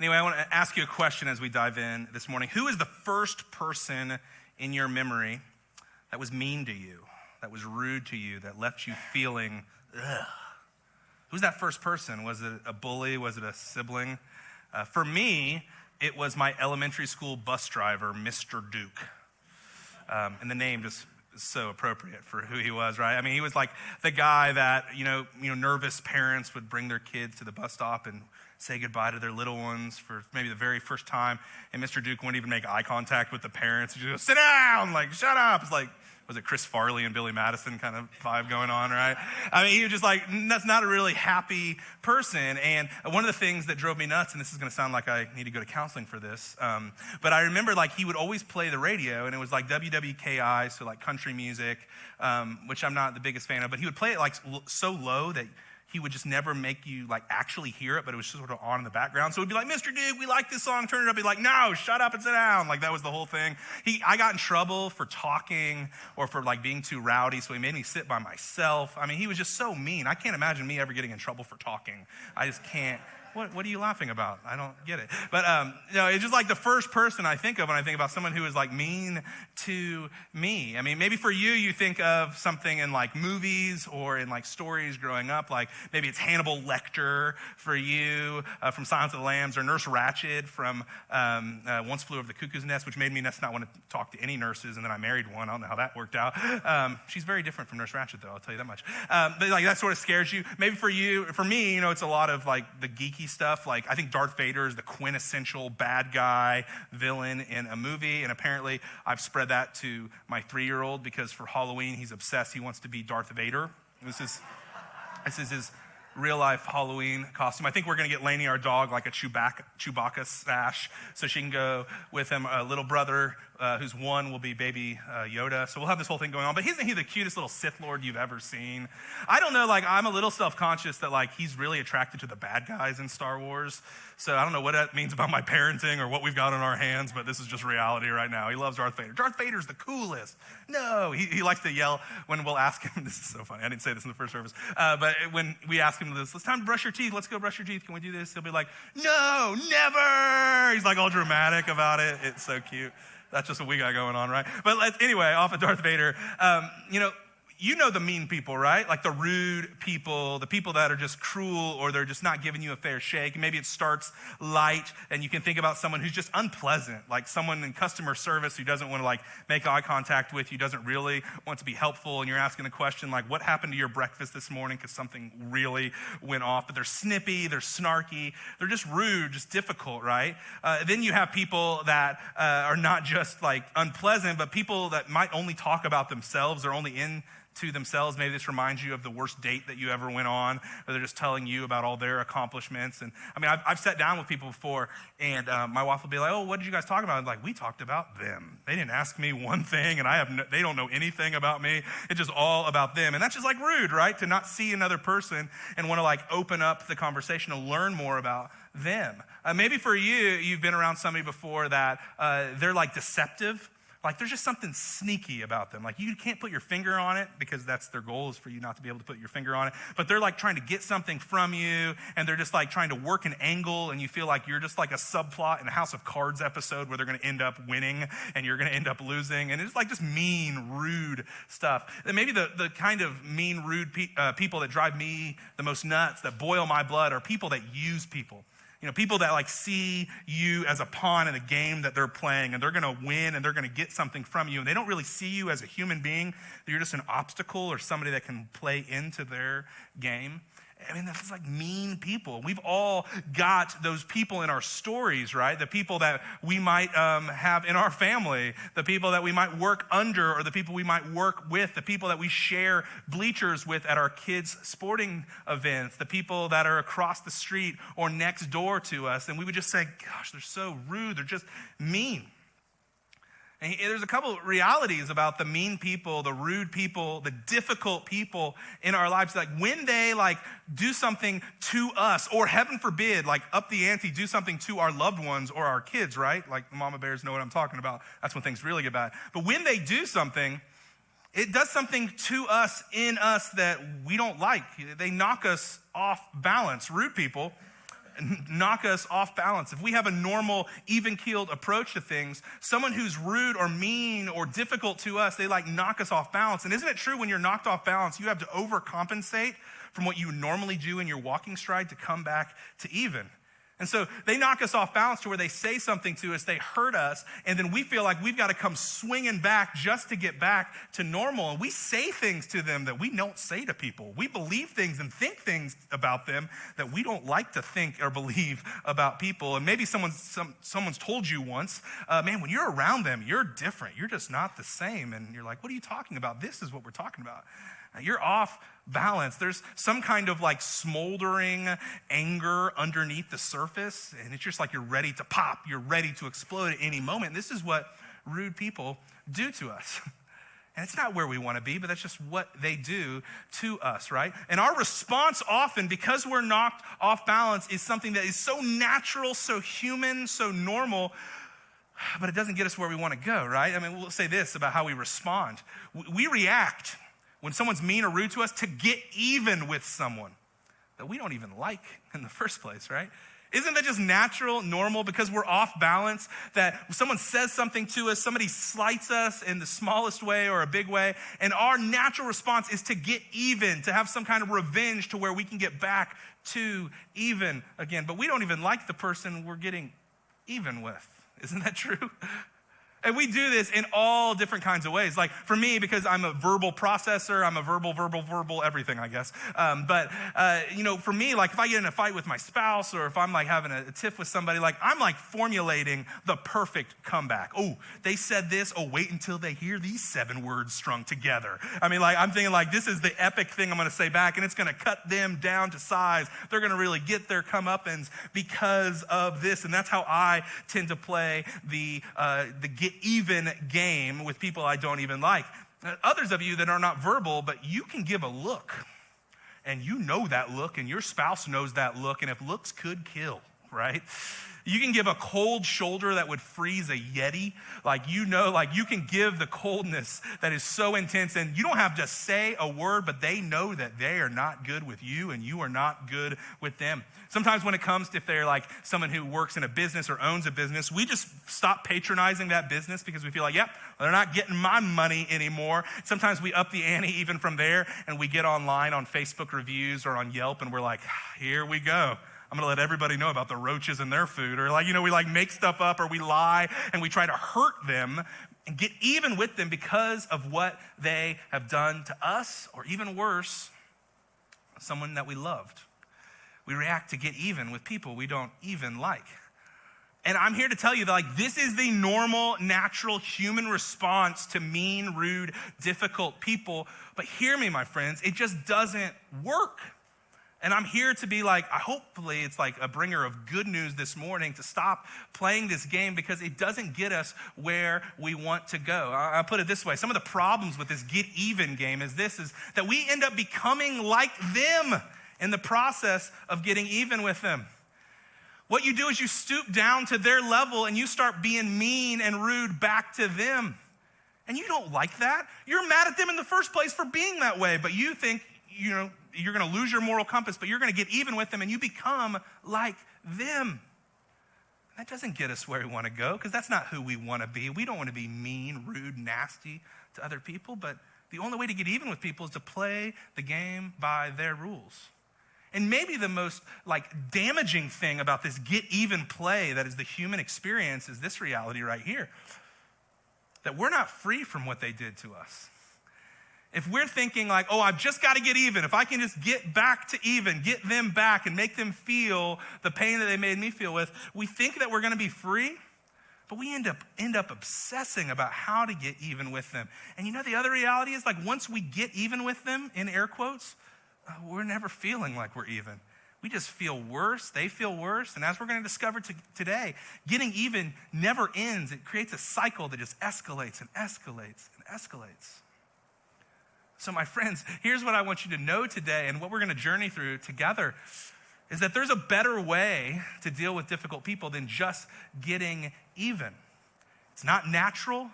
Anyway, I want to ask you a question as we dive in this morning. Who is the first person in your memory that was mean to you, that was rude to you, that left you feeling, ugh? Who's that first person? Was it a bully? Was it a sibling? For me, it was my elementary school bus driver, Mr. Duke. And the name just is so appropriate for who he was, right? I mean, he was like the guy that, nervous parents would bring their kids to the bus stop and say goodbye to their little ones for maybe the very first time. And Mr. Duke wouldn't even make eye contact with the parents. He'd just go, sit down, like, shut up. It's like, was it Chris Farley and Billy Madison kind of vibe going on, right? I mean, he was just like, that's not a really happy person. And one of the things that drove me nuts, and this is going to sound like I need to go to counseling for this, but I remember like he would always play the radio, and it was like WWKI, so like country music, which I'm not the biggest fan of, but he would play it like so low that he would just never make you like actually hear it, but it was just sort of on in the background. So it'd be like, Mr. Duke, we like this song, turn it up. He'd be like, no, shut up and sit down. Like that was the whole thing. I got in trouble for talking or for like being too rowdy, so he made me sit by myself. I mean, he was just so mean. I can't imagine me ever getting in trouble for talking. I just can't. What are you laughing about? I don't get it. But, it's just like the first person I think of when I think about someone who is like mean to me. I mean, maybe for you, you think of something in like movies or in like stories growing up. Like maybe it's Hannibal Lecter for you from Silence of the Lambs, or Nurse Ratched from Once Flew Over the Cuckoo's Nest, which made me not want to talk to any nurses. And then I married one. I don't know how that worked out. She's very different from Nurse Ratched, though. I'll tell you that much. But like that sort of scares you. Maybe for me, it's a lot of like the geeky stuff. Like I think Darth Vader is the quintessential bad guy villain in a movie, and apparently I've spread that to my 3-year-old because for Halloween he's obsessed. He wants to be Darth Vader. This is his real life Halloween costume. I think we're going to get Lainey, our dog, like a Chewbacca sash so she can go with him. A little brother who's 1 will be baby Yoda. So we'll have this whole thing going on. But isn't he the cutest little Sith Lord you've ever seen? I don't know, like I'm a little self-conscious that like he's really attracted to the bad guys in Star Wars. So I don't know what that means about my parenting or what we've got on our hands, but this is just reality right now. He loves Darth Vader. Darth Vader's the coolest. No, he likes to yell when we'll ask him. This is so funny. I didn't say this in the first service. But when we ask him this, it's time to brush your teeth. Let's go brush your teeth. Can we do this? He'll be like, no, never. He's like all dramatic about it. It's so cute. That's just what we got going on, right? But anyway, off of Darth Vader, you know the mean people, right? Like the rude people, the people that are just cruel or they're just not giving you a fair shake. Maybe it starts light and you can think about someone who's just unpleasant, like someone in customer service who doesn't want to like make eye contact with you, doesn't really want to be helpful, and you're asking the question like, what happened to your breakfast this morning? Because something really went off. But they're snippy, they're snarky, they're just rude, just difficult, right? Then you have people that are not just like unpleasant, but people that might only talk about themselves. They're only in to themselves. Maybe this reminds you of the worst date that you ever went on, or they're just telling you about all their accomplishments. And I mean, I've sat down with people before, and my wife will be like, oh, what did you guys talk about? I'm like, we talked about them. They didn't ask me one thing, and they don't know anything about me. It's just all about them. And that's just like rude, right? To not see another person and want to like open up the conversation to learn more about them. Maybe for you, you've been around somebody before that they're like deceptive. Like there's just something sneaky about them. Like you can't put your finger on it because that's their goal, is for you not to be able to put your finger on it. But they're like trying to get something from you, and they're just like trying to work an angle, and you feel like you're just like a subplot in a House of Cards episode where they're going to end up winning and you're going to end up losing. And it's like just mean, rude stuff. And maybe the kind of mean, rude people that drive me the most nuts, that boil my blood, are people that use people. People that like see you as a pawn in a game that they're playing, and they're going to win and they're going to get something from you. And they don't really see you as a human being. You're just an obstacle or somebody that can play into their game. I mean, that's like mean people. We've all got those people in our stories, right? The people that we might have in our family, the people that we might work under, or the people we might work with, the people that we share bleachers with at our kids' sporting events, the people that are across the street or next door to us. And we would just say, gosh, they're so rude. They're just mean. And there's a couple of realities about the mean people, the rude people, the difficult people in our lives. Like when they like do something to us, or heaven forbid, like up the ante, do something to our loved ones or our kids, right? Like the mama bears know what I'm talking about. That's when things really get bad. But when they do something, it does something to us, in us, that we don't like. They knock us off balance. Rude people knock us off balance. If we have a normal, even-keeled approach to things, someone who's rude or mean or difficult to us, they like knock us off balance. And isn't it true when you're knocked off balance, you have to overcompensate from what you normally do in your walking stride to come back to even? And so they knock us off balance to where they say something to us, they hurt us, and then we feel like we've got to come swinging back just to get back to normal. And we say things to them that we don't say to people. We believe things and think things about them that we don't like to think or believe about people. And maybe someone's told you once, man, when you're around them, you're different. You're just not the same. And you're like, what are you talking about? This is what we're talking about. You're off balance. There's some kind of like smoldering anger underneath the surface, and it's just like you're ready to pop. You're ready to explode at any moment. This is what rude people do to us. And it's not where we want to be, but that's just what they do to us, right? And our response often, because we're knocked off balance, is something that is so natural, so human, so normal, but it doesn't get us where we want to go, right? I mean, we'll say this about how we respond. We react when someone's mean or rude to us to get even with someone that we don't even like in the first place, right? Isn't that just natural, normal, because we're off balance, that someone says something to us, somebody slights us in the smallest way or a big way, and our natural response is to get even, to have some kind of revenge to where we can get back to even again. But we don't even like the person we're getting even with. Isn't that true? And we do this in all different kinds of ways. Like for me, because I'm a verbal processor, I'm a verbal everything, I guess. For me, like if I get in a fight with my spouse or if I'm like having a tiff with somebody, like I'm like formulating the perfect comeback. Oh, they said this. Oh, wait until they hear these 7 words strung together. I mean, like I'm thinking like this is the epic thing I'm going to say back, and it's going to cut them down to size. They're going to really get their comeuppance because of this. And that's how I tend to play the get even game with people I don't even like. Others of you that are not verbal, but you can give a look, and you know that look, and your spouse knows that look, and if looks could kill, right? You can give a cold shoulder that would freeze a Yeti. Like you can give the coldness that is so intense, and you don't have to say a word, but they know that they are not good with you and you are not good with them. Sometimes when it comes to if they're like someone who works in a business or owns a business, we just stop patronizing that business because we feel like, yep, they're not getting my money anymore. Sometimes we up the ante even from there, and we get online on Facebook reviews or on Yelp, and we're like, here we go. I'm going to let everybody know about the roaches in their food. Or we like make stuff up, or we lie and we try to hurt them and get even with them because of what they have done to us, or even worse, someone that we loved. We react to get even with people we don't even like. And I'm here to tell you that like this is the normal, natural human response to mean, rude, difficult people. But hear me, my friends, it just doesn't work. And I'm here to be like, hopefully it's like a bringer of good news this morning to stop playing this game, because it doesn't get us where we want to go. I'll put it this way. Some of the problems with this get even game is that we end up becoming like them in the process of getting even with them. What you do is you stoop down to their level and you start being mean and rude back to them. And you don't like that. You're mad at them in the first place for being that way, but you think, you're going to lose your moral compass, but you're going to get even with them and you become like them. That doesn't get us where we want to go, because that's not who we want to be. We don't want to be mean, rude, nasty to other people, but the only way to get even with people is to play the game by their rules. And maybe the most damaging thing about this get even play that is the human experience is this reality right here, that we're not free from what they did to us. If we're thinking like, oh, I've just got to get even. If I can just get back to even, get them back and make them feel the pain that they made me feel with, we think that we're going to be free, but we end up obsessing about how to get even with them. And the other reality is once we get even with them, in air quotes, we're never feeling like we're even. We just feel worse. They feel worse. And as we're going to discover today, getting even never ends. It creates a cycle that just escalates and escalates and escalates. So my friends, here's what I want you to know today, and what we're going to journey through together is that there's a better way to deal with difficult people than just getting even. It's not natural.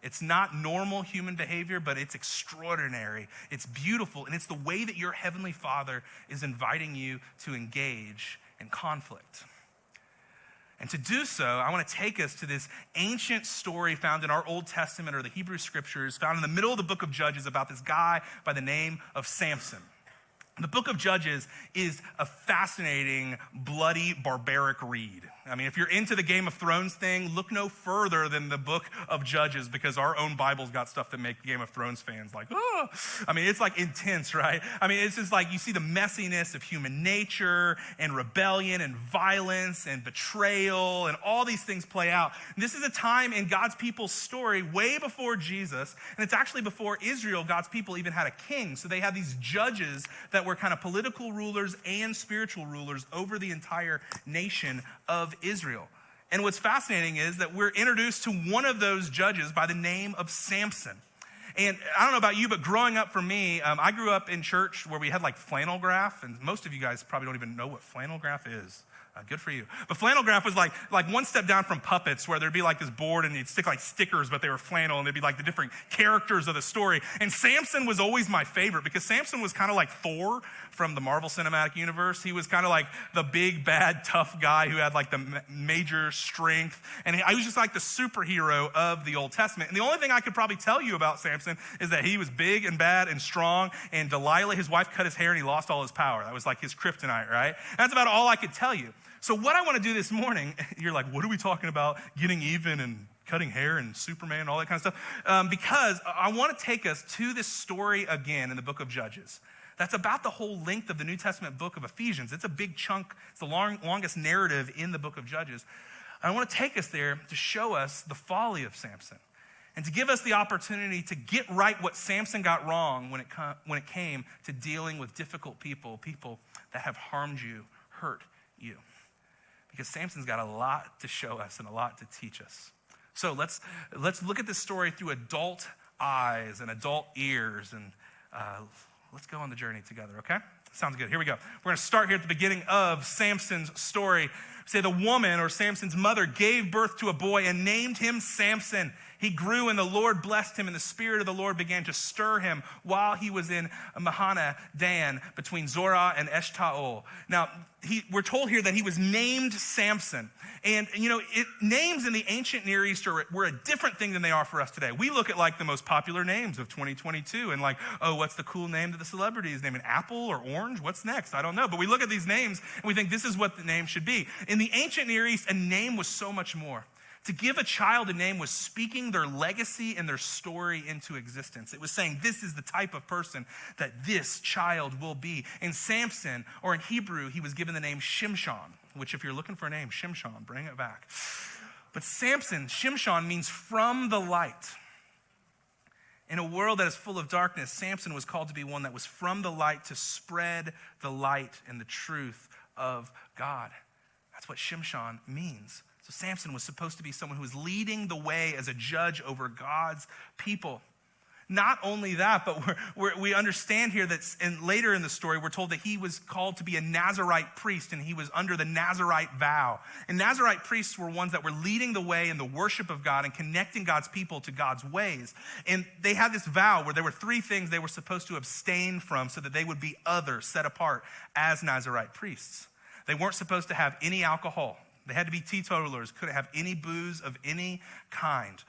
It's not normal human behavior, but it's extraordinary. It's beautiful, and it's the way that your Heavenly Father is inviting you to engage and conflict. And to do so, I want to take us to this ancient story found in our Old Testament or the Hebrew Scriptures, found in the middle of the book of Judges, about this guy by the name of Samson. The book of Judges is a fascinating, bloody, barbaric read. I mean, if you're into the Game of Thrones thing, look no further than the book of Judges, because our own Bible's got stuff that make Game of Thrones fans like, oh. I mean, it's like intense, right? I mean, it's just like you see the messiness of human nature and rebellion and violence and betrayal and all these things play out. And this is a time in God's people's story way before Jesus, and it's actually before Israel, God's people, even had a king. So they had these judges that were kind of political rulers and spiritual rulers over the entire nation of Israel. And what's fascinating is that we're introduced to one of those judges by the name of Samson. And I don't know about you, but growing up for me, I grew up in church where we had like flannel graph, and most of you guys probably don't even know what flannel graph is. Good for you. But flannel graph was like one step down from puppets, where there'd be like this board and you'd stick like stickers, but they were flannel, and they'd be like the different characters of the story. And Samson was always my favorite, because Samson was kind of like Thor from the Marvel Cinematic Universe. He was kind of like the big, bad, tough guy who had like the major strength. And he was just like the superhero of the Old Testament. And the only thing I could probably tell you about Samson is that he was big and bad and strong, and Delilah, his wife, cut his hair and he lost all his power. That was like his kryptonite, right? And that's about all I could tell you. So what I want to do this morning, you're like, what are we talking about? Getting even and cutting hair and Superman, all that kind of stuff? Because I want to take us to this story again in the book of Judges. That's about the whole length of the New Testament book of Ephesians. It's a big chunk. It's the longest narrative in the book of Judges. I want to take us there to show us the folly of Samson, and to give us the opportunity to get right what Samson got wrong when it came to dealing with difficult people that have harmed you, hurt you. Because Samson's got a lot to show us and a lot to teach us. So let's look at this story through adult eyes and adult ears, and let's go on the journey together, okay? Sounds good. Here we go. We're going to start here at the beginning of Samson's story. Say the woman, or Samson's mother, gave birth to a boy and named him Samson. He grew, and the Lord blessed him, and the Spirit of the Lord began to stir him while he was in Mahana Dan, between Zorah and Eshtaol. Now, we're told here that he was named Samson. And, names in the ancient Near East were a different thing than they are for us today. We look at, like, the most popular names of 2022 and, like, oh, what's the cool name that the celebrity is naming? Apple or orange? What's next? I don't know. But we look at these names, and we think this is what the name should be. In the ancient Near East, a name was so much more. To give a child a name was speaking their legacy and their story into existence. It was saying, this is the type of person that this child will be. In Samson, or in Hebrew, he was given the name Shimshon, which, if you're looking for a name, Shimshon, bring it back. But Samson, Shimshon, means from the light. In a world that is full of darkness, Samson was called to be one that was from the light, to spread the light and the truth of God. That's what Shimshon means. So Samson was supposed to be someone who was leading the way as a judge over God's people. Not only that, but we understand here that later in the story, we're told that he was called to be a Nazirite priest, and he was under the Nazirite vow. And Nazirite priests were ones that were leading the way in the worship of God and connecting God's people to God's ways. And they had this vow where there were 3 things they were supposed to abstain from so that they would be other, set apart as Nazirite priests. They weren't supposed to have any alcohol. They had to be teetotalers, couldn't have any booze of any kind.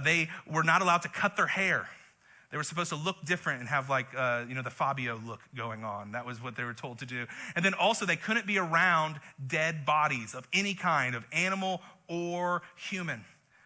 They were not allowed to cut their hair. They were supposed to look different and have like, the Fabio look going on. That was what they were told to do. And then also they couldn't be around dead bodies of any kind, of animal or human.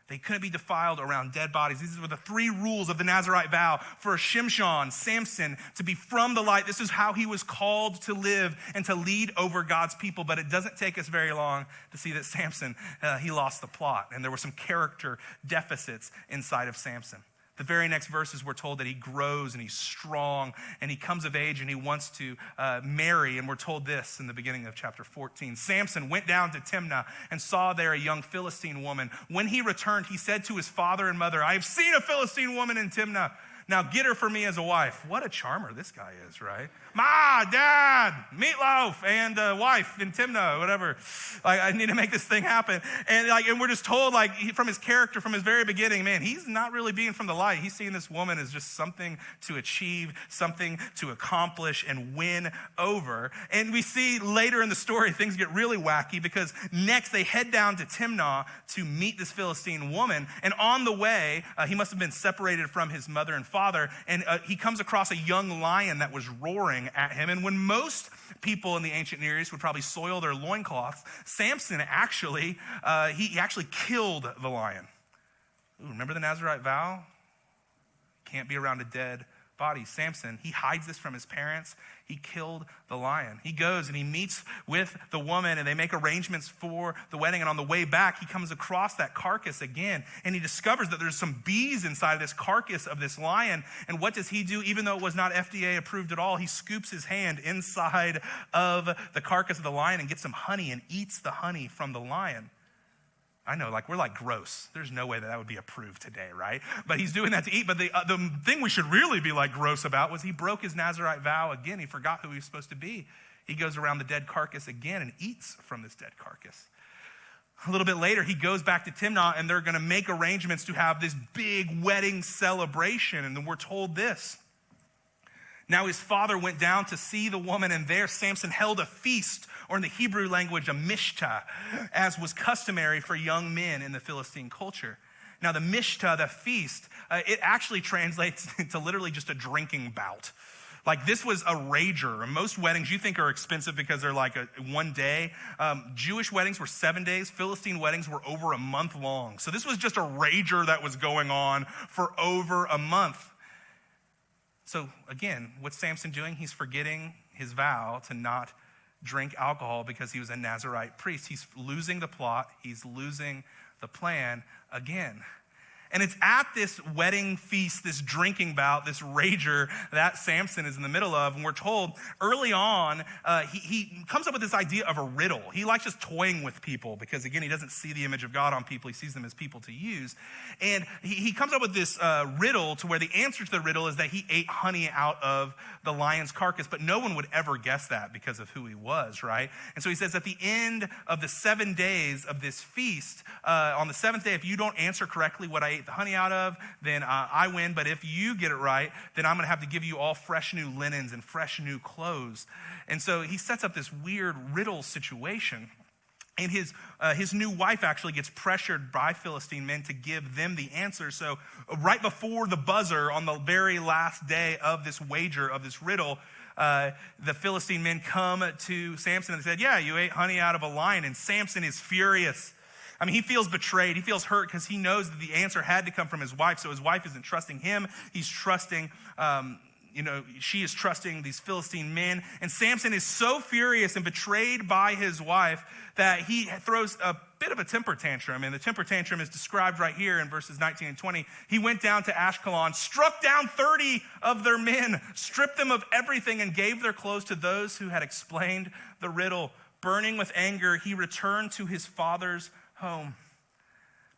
They couldn't be defiled around dead bodies. These were the 3 rules of the Nazirite vow for Shimshon, Samson, to be from the light. This is how he was called to live and to lead over God's people. But it doesn't take us very long to see that Samson, he lost the plot. And there were some character deficits inside of Samson. The very next verses, we're told that he grows and he's strong and he comes of age and he wants to marry. And we're told this in the beginning of chapter 14. Samson went down to Timnah and saw there a young Philistine woman. When he returned, he said to his father and mother, I have seen a Philistine woman in Timnah. Now get her for me as a wife. What a charmer this guy is, right? Ma, dad, meatloaf, and wife, and Timnah, whatever. Like, I need to make this thing happen. And we're just told, from his character, from his very beginning, man, he's not really being from the light. He's seeing this woman as just something to achieve, something to accomplish and win over. And we see later in the story, things get really wacky because next they head down to Timnah to meet this Philistine woman. And on the way, he must have been separated from his mother and father. And he comes across a young lion that was roaring at him. And when most people in the ancient Near East would probably soil their loincloths, Samson actually killed the lion. Ooh, remember the Nazirite vow? Can't be around a dead body. Samson, he hides this from his parents. He killed the lion. He goes and he meets with the woman and they make arrangements for the wedding. And on the way back, he comes across that carcass again. And he discovers that there's some bees inside of this carcass of this lion. And what does he do? Even though it was not FDA approved at all, he scoops his hand inside of the carcass of the lion and gets some honey and eats the honey from the lion. I know, we're gross. There's no way that would be approved today, right? But he's doing that to eat. But the thing we should really be gross about was he broke his Nazirite vow again. He forgot who he was supposed to be. He goes around the dead carcass again and eats from this dead carcass. A little bit later, he goes back to Timnah and they're going to make arrangements to have this big wedding celebration. And then we're told this. Now his father went down to see the woman, and there Samson held a feast, or in the Hebrew language, a mishtah, as was customary for young men in the Philistine culture. Now the mishtah, the feast, it actually translates to literally just a drinking bout. This was a rager. Most weddings you think are expensive because they're one day. Jewish weddings were 7 days. Philistine weddings were over a month long. So this was just a rager that was going on for over a month. So again, what's Samson doing? He's forgetting his vow to not drink alcohol because he was a Nazirite priest. He's losing the plot. He's losing the plan again. And it's at this wedding feast, this drinking bout, this rager that Samson is in the middle of. And we're told early on, he comes up with this idea of a riddle. He likes just toying with people because, again, he doesn't see the image of God on people. He sees them as people to use. And he comes up with this riddle to where the answer to the riddle is that he ate honey out of the lion's carcass. But no one would ever guess that because of who he was, right? And so he says at the end of the 7 days of this feast, on the seventh day, if you don't answer correctly what I ate the honey out of, then I win. But if you get it right, then I'm going to have to give you all fresh new linens and fresh new clothes. And so he sets up this weird riddle situation. And his new wife actually gets pressured by Philistine men to give them the answer. So right before the buzzer on the very last day of this wager, of this riddle, the Philistine men come to Samson and said, yeah, you ate honey out of a lion. And Samson is furious. I mean, he feels betrayed. He feels hurt because he knows that the answer had to come from his wife. So his wife isn't trusting him. He's trusting, she is trusting these Philistine men. And Samson is so furious and betrayed by his wife that he throws a bit of a temper tantrum. And the temper tantrum is described right here in verses 19 and 20. He went down to Ashkelon, struck down 30 of their men, stripped them of everything, and gave their clothes to those who had explained the riddle. Burning with anger, he returned to his father's home.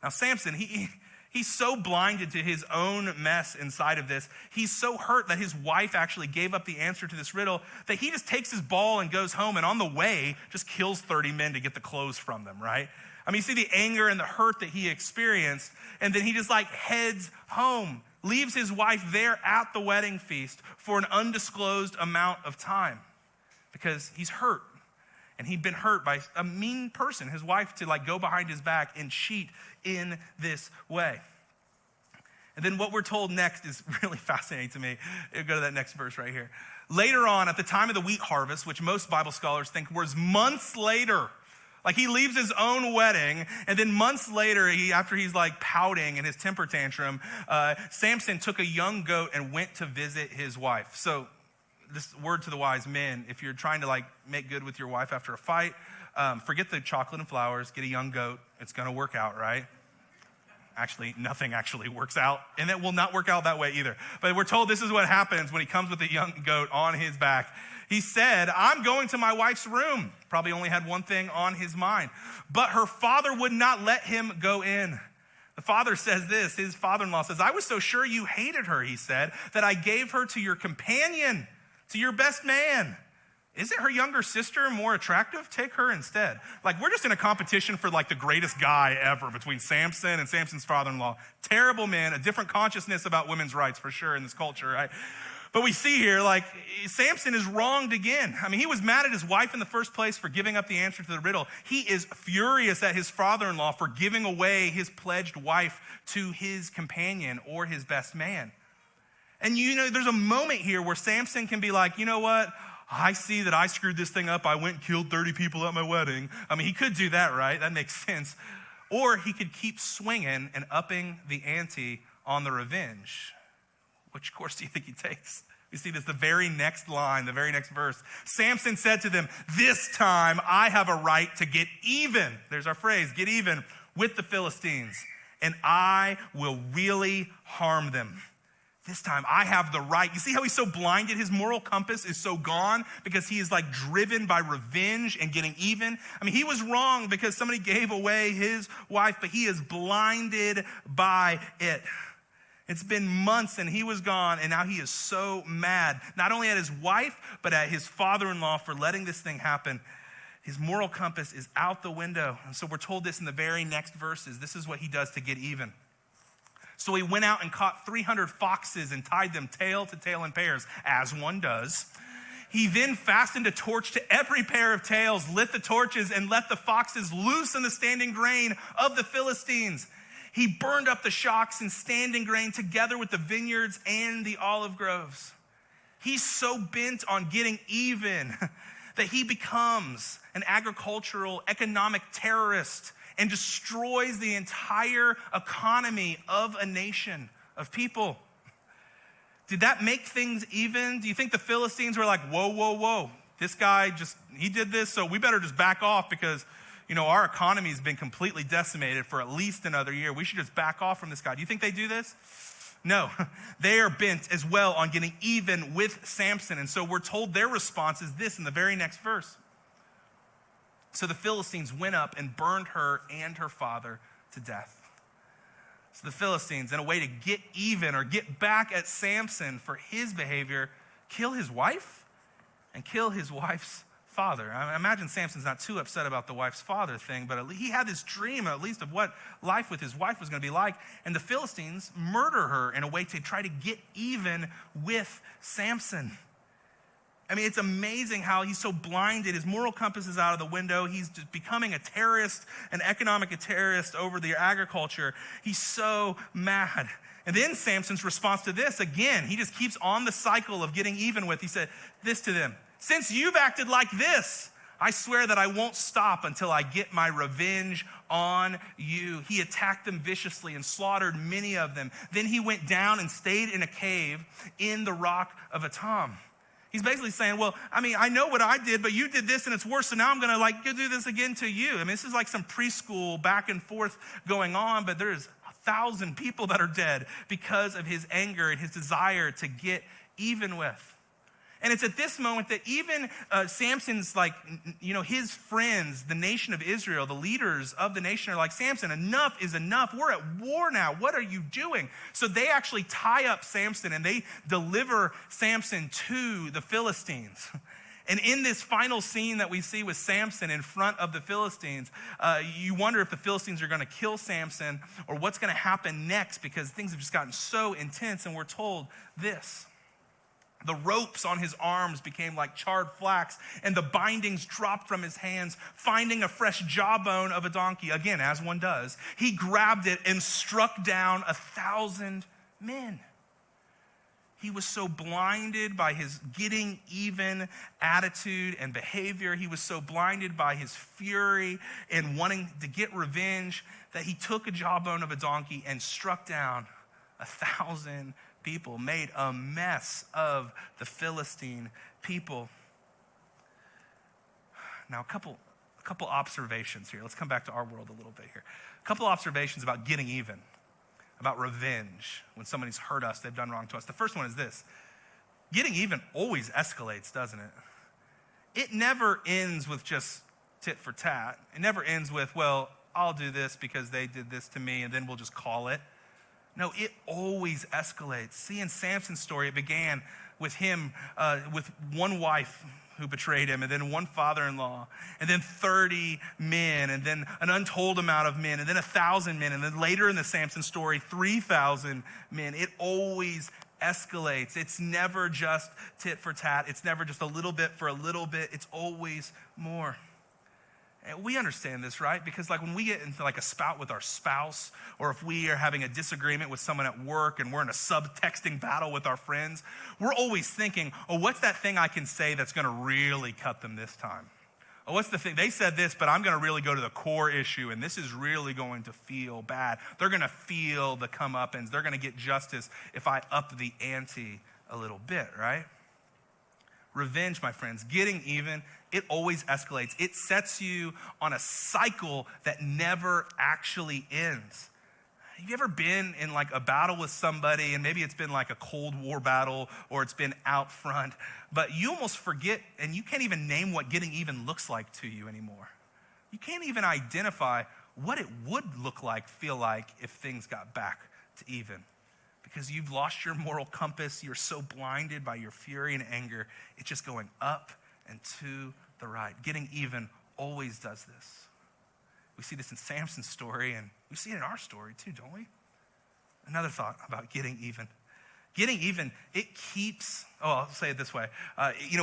Now Samson, he's so blinded to his own mess inside of this. He's so hurt that his wife actually gave up the answer to this riddle that he just takes his ball and goes home, and on the way just kills 30 men to get the clothes from them, right? I mean, you see the anger and the hurt that he experienced, and then he just heads home, leaves his wife there at the wedding feast for an undisclosed amount of time because he's hurt. And he'd been hurt by a mean person, his wife, to go behind his back and cheat in this way. And then what we're told next is really fascinating to me. Go to that next verse right here. Later on, at the time of the wheat harvest, which most Bible scholars think was months later, he leaves his own wedding, and then months later, after he's pouting in his temper tantrum, Samson took a young goat and went to visit his wife. So this word to the wise men, if you're trying to make good with your wife after a fight, forget the chocolate and flowers, get a young goat. It's going to work out, right? Actually, nothing actually works out, and it will not work out that way either. But we're told this is what happens when he comes with a young goat on his back. He said, I'm going to my wife's room. Probably only had one thing on his mind. But her father would not let him go in. The father says this, his father-in-law says, I was so sure you hated her, he said, that I gave her to your companion, to your best man. Isn't her younger sister more attractive? Take her instead. Like, we're just in a competition for like the greatest guy ever between Samson and Samson's father-in-law. Terrible men, a different consciousness about women's rights for sure in this culture, right? But we see here, like, Samson is wronged again. I mean, he was mad at his wife in the first place for giving up the answer to the riddle. He is furious at his father-in-law for giving away his pledged wife to his companion or his best man. And you know, there's a moment here where Samson can be like, you know what? I see that I screwed this thing up. I went and killed 30 people at my wedding. I mean, he could do that, right? That makes sense. Or he could keep swinging and upping the ante on the revenge. Which course do you think he takes? You see this, the very next line, the very next verse. Samson said to them, this time I have a right to get even. There's our phrase, get even with the Philistines. And I will really harm them. This time I have the right. You see how he's so blinded? His moral compass is so gone because he is like driven by revenge and getting even. I mean, he was wrong because somebody gave away his wife, but he is blinded by it. It's been months and he was gone, and now he is so mad, not only at his wife, but at his father-in-law for letting this thing happen. His moral compass is out the window. And so we're told this in the very next verses. This is what he does to get even. So he went out and caught 300 foxes and tied them tail to tail in pairs, as one does. He then fastened a torch to every pair of tails, lit the torches, and let the foxes loose in the standing grain of the Philistines. He burned up the shocks and standing grain together with the vineyards and the olive groves. He's so bent on getting even that he becomes an agricultural, economic terrorist and destroys the entire economy of a nation of people. Did that make things even? Do you think the Philistines were like, whoa, whoa, whoa, this guy he did this, so we better just back off because, you know, our economy has been completely decimated for at least another year. We should just back off from this guy. Do you think they do this? No, they are bent as well on getting even with Samson. And so we're told their response is this in the very next verse. So the Philistines went up and burned her and her father to death. So the Philistines, in a way to get even or get back at Samson for his behavior, kill his wife and kill his wife's father. I imagine Samson's not too upset about the wife's father thing, but he had this dream at least of what life with his wife was going to be like. And the Philistines murder her in a way to try to get even with Samson. I mean, it's amazing how he's so blinded. His moral compass is out of the window. He's just becoming a terrorist, an economic terrorist over the agriculture. He's so mad. And then Samson's response to this, again, he just keeps on the cycle of getting even with. He said this to them, since you've acted like this, I swear that I won't stop until I get my revenge on you. He attacked them viciously and slaughtered many of them. Then he went down and stayed in a cave in the rock of Etam. He's basically saying, well, I mean, I know what I did, but you did this and it's worse, so now I'm going to go do this again to you. I mean, this is like some preschool back and forth going on, but there's 1,000 people that are dead because of his anger and his desire to get even with. And it's at this moment that even Samson's his friends, the nation of Israel, the leaders of the nation are like, Samson, enough is enough. We're at war now. What are you doing? So they actually tie up Samson and they deliver Samson to the Philistines. And in this final scene that we see with Samson in front of the Philistines, you wonder if the Philistines are going to kill Samson or what's going to happen next because things have just gotten so intense. And we're told this. The ropes on his arms became like charred flax, and the bindings dropped from his hands. Finding a fresh jawbone of a donkey, again, as one does, he grabbed it and struck down 1,000 men. He was so blinded by his getting even attitude and behavior. He was so blinded by his fury and wanting to get revenge that he took a jawbone of a donkey and struck down 1,000 people, made a mess of the Philistine people. Now, a couple observations here. Let's come back to our world a little bit here. A couple observations about getting even, about revenge when somebody's hurt us, they've done wrong to us. The first one is this. Getting even always escalates, doesn't it? It never ends with just tit for tat. It never ends with, well, I'll do this because they did this to me, and then we'll just call it. No, it always escalates. See, in Samson's story, it began with him, with one wife who betrayed him, and then one father-in-law, and then 30 men, and then an untold amount of men, and then 1,000 men, and then later in the Samson story, 3,000 men. It always escalates. It's never just tit for tat. It's never just a little bit for a little bit. It's always more. And we understand this, right? Because like when we get into like a spout with our spouse, or if we are having a disagreement with someone at work and we're in a sub-texting battle with our friends, we're always thinking, oh, what's that thing I can say that's going to really cut them this time? Oh, what's the thing? They said this, but I'm going to really go to the core issue, and this is really going to feel bad. They're going to feel the comeuppance. They're going to get justice if I up the ante a little bit, right? Revenge, my friends, getting even, it always escalates. It sets you on a cycle that never actually ends. Have you ever been in like a battle with somebody, and maybe it's been like a Cold War battle or it's been out front, but you almost forget and you can't even name what getting even looks like to you anymore. You can't even identify what it would look like, feel like if things got back to even. Because you've lost your moral compass. You're so blinded by your fury and anger. It's just going up and to the right. Getting even always does this. We see this in Samson's story, and we see it in our story too, don't we? Another thought about getting even. Getting even, it keeps, I'll say it this way.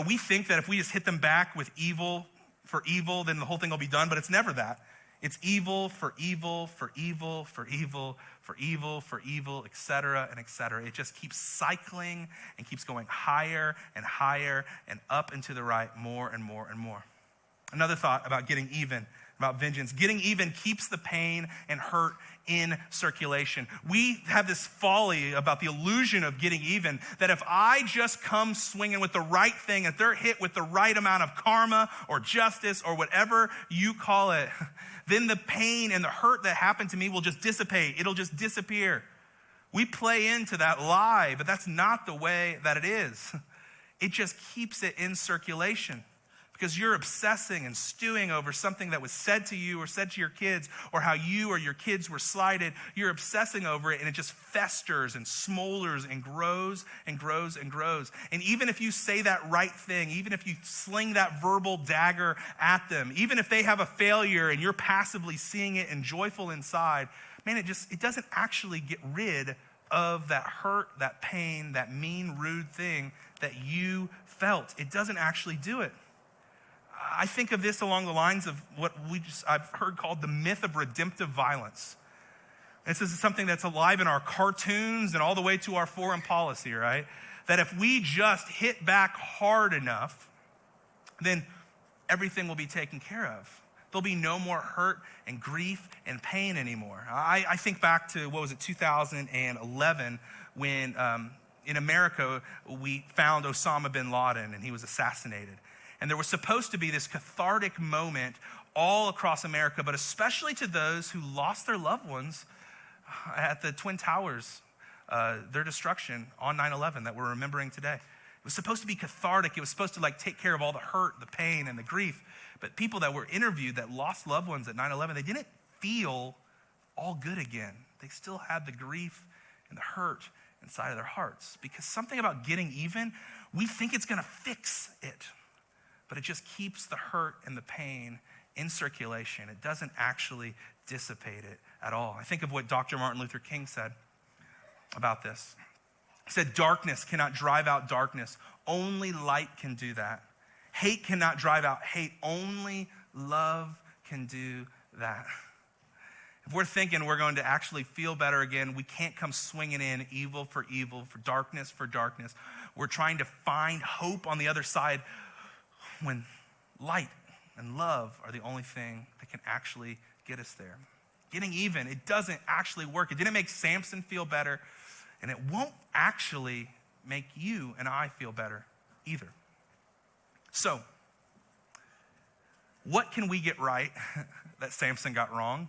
We think that if we just hit them back with evil for evil, then the whole thing will be done, but it's never that. It's evil for evil, for evil, for evil, for evil, for evil, et cetera, and et cetera. It just keeps cycling and keeps going higher and higher and up and to the right, more and more and more. Another thought about getting even, about vengeance. Getting even keeps the pain and hurt in circulation. We have this folly about the illusion of getting even, that if I just come swinging with the right thing, if they're hit with the right amount of karma or justice or whatever you call it, then the pain and the hurt that happened to me will just dissipate. It'll just disappear. We play into that lie, but that's not the way that it is. It just keeps it in circulation. Because you're obsessing and stewing over something that was said to you or said to your kids, or how you or your kids were slighted. You're obsessing over it, and it just festers and smolders and grows and grows and grows. And even if you say that right thing, even if you sling that verbal dagger at them, even if they have a failure and you're passively seeing it and joyful inside, man, it doesn't actually get rid of that hurt, that pain, that mean, rude thing that you felt. It doesn't actually do it. I think of this along the lines of what I've heard called the myth of redemptive violence. This is something that's alive in our cartoons and all the way to our foreign policy, right? That if we just hit back hard enough, then everything will be taken care of. There'll be no more hurt and grief and pain anymore. I think back to, 2011 when in America we found Osama bin Laden and he was assassinated. And there was supposed to be this cathartic moment all across America, but especially to those who lost their loved ones at the Twin Towers, their destruction on 9/11 that we're remembering today. It was supposed to be cathartic. It was supposed to take care of all the hurt, the pain, and the grief. But people that were interviewed that lost loved ones at 9/11, they didn't feel all good again. They still had the grief and the hurt inside of their hearts. Because something about getting even, we think it's going to fix it. But it just keeps the hurt and the pain in circulation. It doesn't actually dissipate it at all. I think of what Dr. Martin Luther King said about this. He said, darkness cannot drive out darkness. Only light can do that. Hate cannot drive out hate. Only love can do that. If we're thinking we're going to actually feel better again, we can't come swinging in evil, for darkness for darkness. We're trying to find hope on the other side when light and love are the only thing that can actually get us there. Getting even, it doesn't actually work. It didn't make Samson feel better, and it won't actually make you and I feel better either. So, what can we get right that Samson got wrong?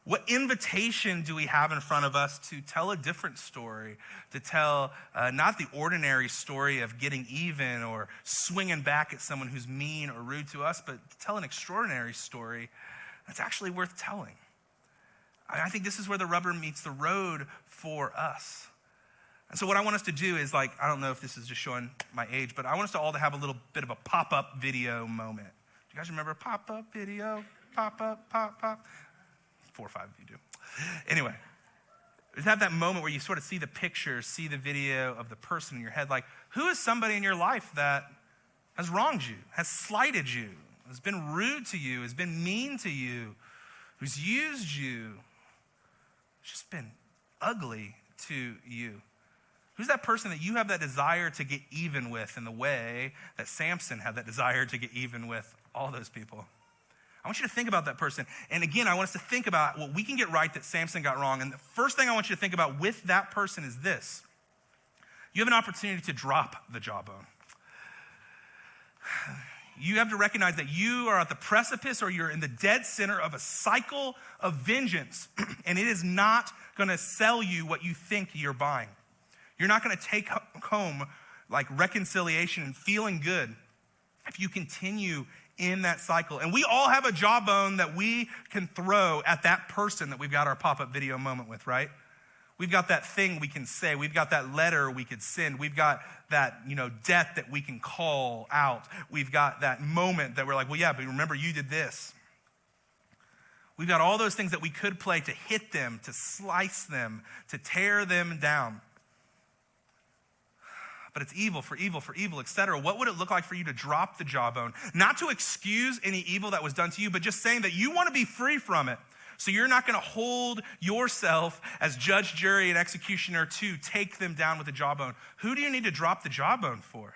What invitation do we have in front of us to tell a different story, to tell not the ordinary story of getting even or swinging back at someone who's mean or rude to us, but to tell an extraordinary story that's actually worth telling. I think this is where the rubber meets the road for us. And so what I want us to do is I don't know if this is just showing my age, but I want us to all to have a little bit of a pop-up video moment. Do you guys remember pop-up video? Pop-up, pop. 4 or 5 of you do. Anyway, just have that moment where you sort of see the picture, see the video of the person in your head. Who is somebody in your life that has wronged you, has slighted you, has been rude to you, has been mean to you, who's used you, just been ugly to you? Who's that person that you have that desire to get even with in the way that Samson had that desire to get even with all those people? I want you to think about that person. And again, I want us to think about what we can get right that Samson got wrong. And the first thing I want you to think about with that person is this. You have an opportunity to drop the jawbone. You have to recognize that you are at the precipice or you're in the dead center of a cycle of vengeance. And it is not going to sell you what you think you're buying. You're not going to take home reconciliation and feeling good if you continue in that cycle. And we all have a jawbone that we can throw at that person that we've got our pop-up video moment with, right? We've got that thing we can say. We've got that letter we could send. We've got that, debt that we can call out. We've got that moment that we're like, well, yeah, but remember you did this. We've got all those things that we could play to hit them, to slice them, to tear them down. But it's evil for evil, etc. What would it look like for you to drop the jawbone? Not to excuse any evil that was done to you, but just saying that you want to be free from it. So you're not going to hold yourself as judge, jury, and executioner to take them down with the jawbone. Who do you need to drop the jawbone for?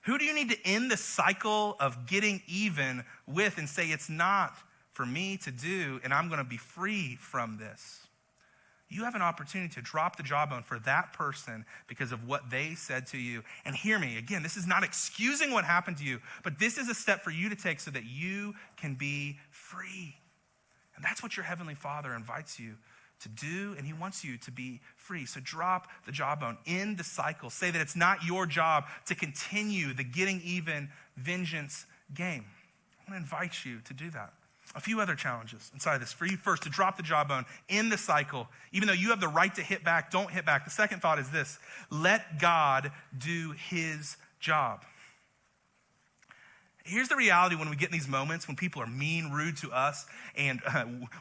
Who do you need to end the cycle of getting even with and say it's not for me to do and I'm going to be free from this? You have an opportunity to drop the jawbone for that person because of what they said to you. And hear me, again, this is not excusing what happened to you, but this is a step for you to take so that you can be free. And that's what your Heavenly Father invites you to do, and He wants you to be free. So drop the jawbone, end the cycle. Say that it's not your job to continue the getting even vengeance game. I want to invite you to do that. A few other challenges inside of this. For you first, to drop the jawbone, end the cycle. Even though you have the right to hit back, don't hit back. The second thought is this: let God do His job. Here's the reality when we get in these moments, when people are mean, rude to us, and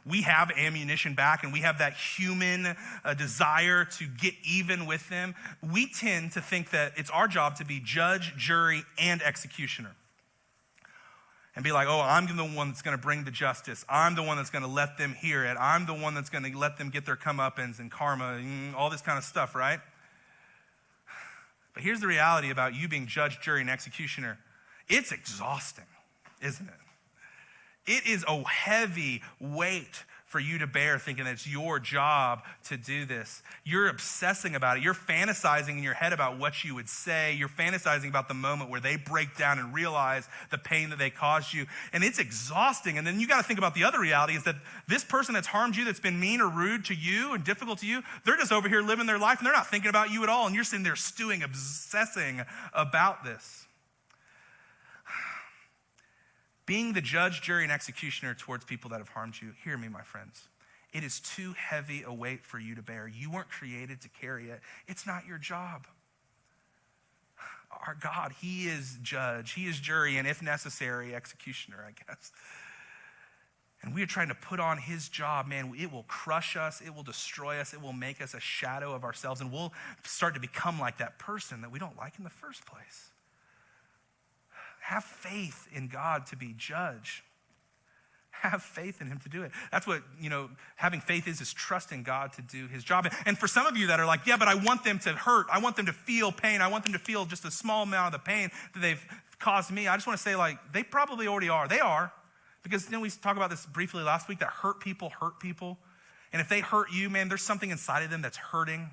we have ammunition back, and we have that human desire to get even with them, we tend to think that it's our job to be judge, jury, and executioner. And be like, oh, I'm the one that's going to bring the justice. I'm the one that's going to let them hear it. I'm the one that's going to let them get their comeuppance and karma and all this kind of stuff, right? But here's the reality about you being judge, jury, and executioner. It's exhausting, isn't it? It is a heavy weight for you to bear, thinking that it's your job to do this. You're obsessing about it. You're fantasizing in your head about what you would say. You're fantasizing about the moment where they break down and realize the pain that they caused you. And it's exhausting. And then you got to think about the other reality is that this person that's harmed you, that's been mean or rude to you and difficult to you, they're just over here living their life and they're not thinking about you at all. And you're sitting there stewing, obsessing about this. Being the judge, jury, and executioner towards people that have harmed you, hear me, my friends. It is too heavy a weight for you to bear. You weren't created to carry it. It's not your job. Our God, He is judge, He is jury, and if necessary, executioner, I guess. And we are trying to put on His job, man. It will crush us. It will destroy us. It will make us a shadow of ourselves. And we'll start to become like that person that we don't like in the first place. Have faith in God to be judge. Have faith in Him to do it. That's what, having faith is trusting God to do His job. And for some of you that are like, yeah, but I want them to hurt. I want them to feel pain. I want them to feel just a small amount of the pain that they've caused me. I just want to say, they probably already are. They are. Because we talked about this briefly last week, that hurt people. And if they hurt you, man, there's something inside of them that's hurting.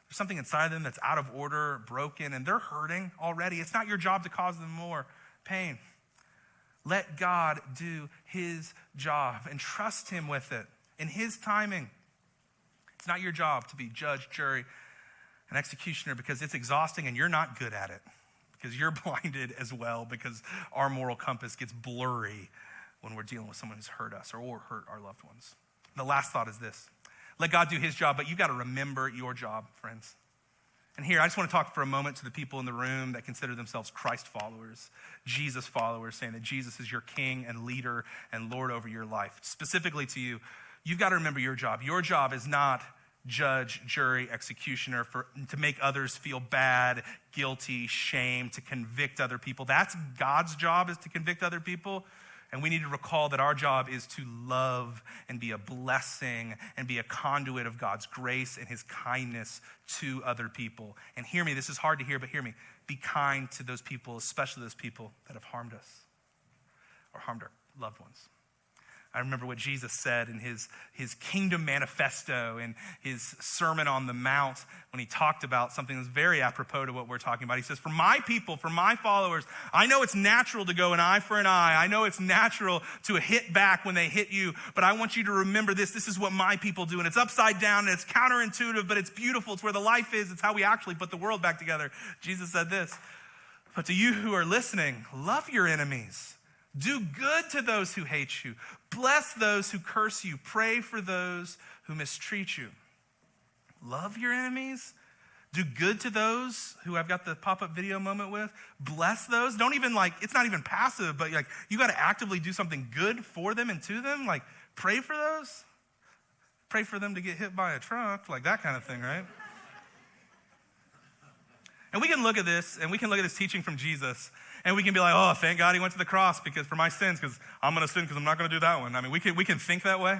There's something inside of them that's out of order, broken, and they're hurting already. It's not your job to cause them more pain. Let God do His job and trust Him with it in His timing. It's not your job to be judge, jury, and executioner because it's exhausting and you're not good at it because you're blinded as well because our moral compass gets blurry when we're dealing with someone who's hurt us or hurt our loved ones. The last thought is this. Let God do his job, but you got to remember your job, friends. And here, I just want to talk for a moment to the people in the room that consider themselves Christ followers, Jesus followers, saying that Jesus is your king and leader and Lord over your life. Specifically to you, you've got to remember your job. Your job is not judge, jury, executioner, to make others feel bad, guilty, shame, to convict other people. That's God's job, is to convict other people. And we need to recall that our job is to love and be a blessing and be a conduit of God's grace and his kindness to other people. And hear me, this is hard to hear, but hear me. Be kind to those people, especially those people that have harmed us or harmed our loved ones. I remember what Jesus said in his kingdom manifesto, in his Sermon on the Mount, when he talked about something that's very apropos to what we're talking about. He says, for my people, for my followers, I know it's natural to go an eye for an eye. I know it's natural to hit back when they hit you, but I want you to remember this. This is what my people do, and it's upside down, and it's counterintuitive, but it's beautiful. It's where the life is. It's how we actually put the world back together. Jesus said this, but to you who are listening, love your enemies. Do good to those who hate you. Bless those who curse you. Pray for those who mistreat you. Love your enemies. Do good to those who I've got the pop-up video moment with. Bless those. Don't even it's not even passive, but you got to actively do something good for them and to them. Pray for those. Pray for them to get hit by a truck, that kind of thing, right? And we can look at this, and we can look at this teaching from Jesus, and we can be like, oh, thank God he went to the cross for my sins, because I'm going to sin because I'm not going to do that one. I mean, we can think that way.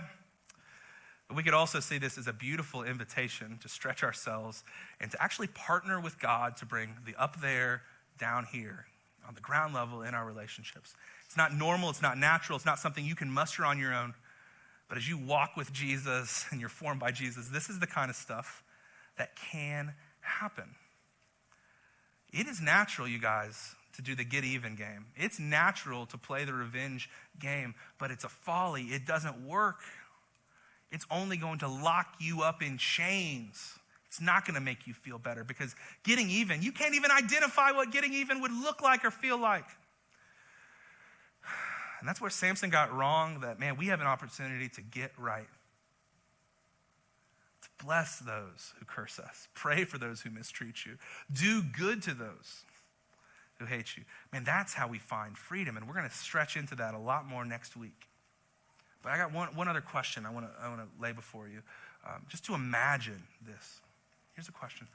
But we could also see this as a beautiful invitation to stretch ourselves and to actually partner with God to bring the up there down here on the ground level in our relationships. It's not normal. It's not natural. It's not something you can muster on your own. But as you walk with Jesus and you're formed by Jesus, this is the kind of stuff that can happen. It is natural, you guys, to do the get even game. It's natural to play the revenge game, but it's a folly. It doesn't work. It's only going to lock you up in chains. It's not going to make you feel better, because getting even, you can't even identify what getting even would look like or feel like. And that's where Samson got wrong, that, man, we have an opportunity to get right. Bless those who curse us. Pray for those who mistreat you. Do good to those who hate you. Man, that's how we find freedom. And we're going to stretch into that a lot more next week. But I got one other question I want to lay before you. Just to imagine this. Here's a question.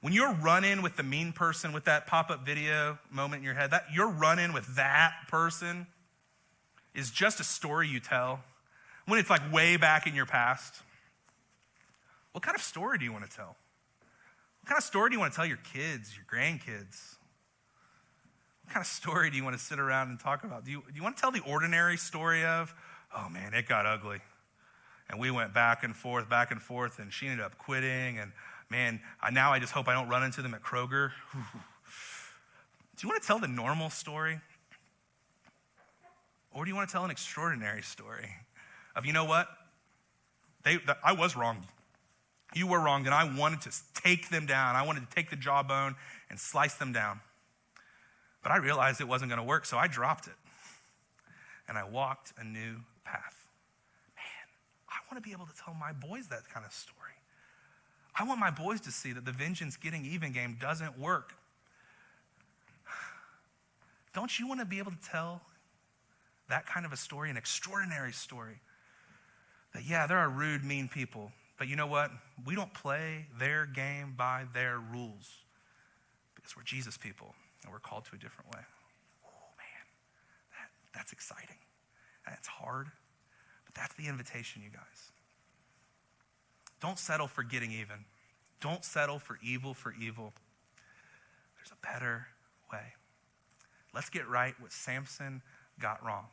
When you're running with the mean person with that pop-up video moment in your head, that you're running with that person is just a story you tell. When it's way back in your past. What kind of story do you want to tell? What kind of story do you want to tell your kids, your grandkids? What kind of story do you want to sit around and talk about? Do you want to tell the ordinary story of, oh man, it got ugly. And we went back and forth, and she ended up quitting. And man, now I just hope I don't run into them at Kroger. Do you want to tell the normal story? Or do you want to tell an extraordinary story of, you know what? I was wrong. You were wrong, and I wanted to take them down. I wanted to take the jawbone and slice them down. But I realized it wasn't going to work, so I dropped it. And I walked a new path. Man, I want to be able to tell my boys that kind of story. I want my boys to see that the vengeance getting even game doesn't work. Don't you want to be able to tell that kind of a story, an extraordinary story? That, yeah, there are rude, mean people. But you know what? We don't play their game by their rules, because we're Jesus people and we're called to a different way. Oh man, that's exciting. That's hard, but that's the invitation, you guys. Don't settle for getting even. Don't settle for evil for evil. There's a better way. Let's get right what Samson got wrong.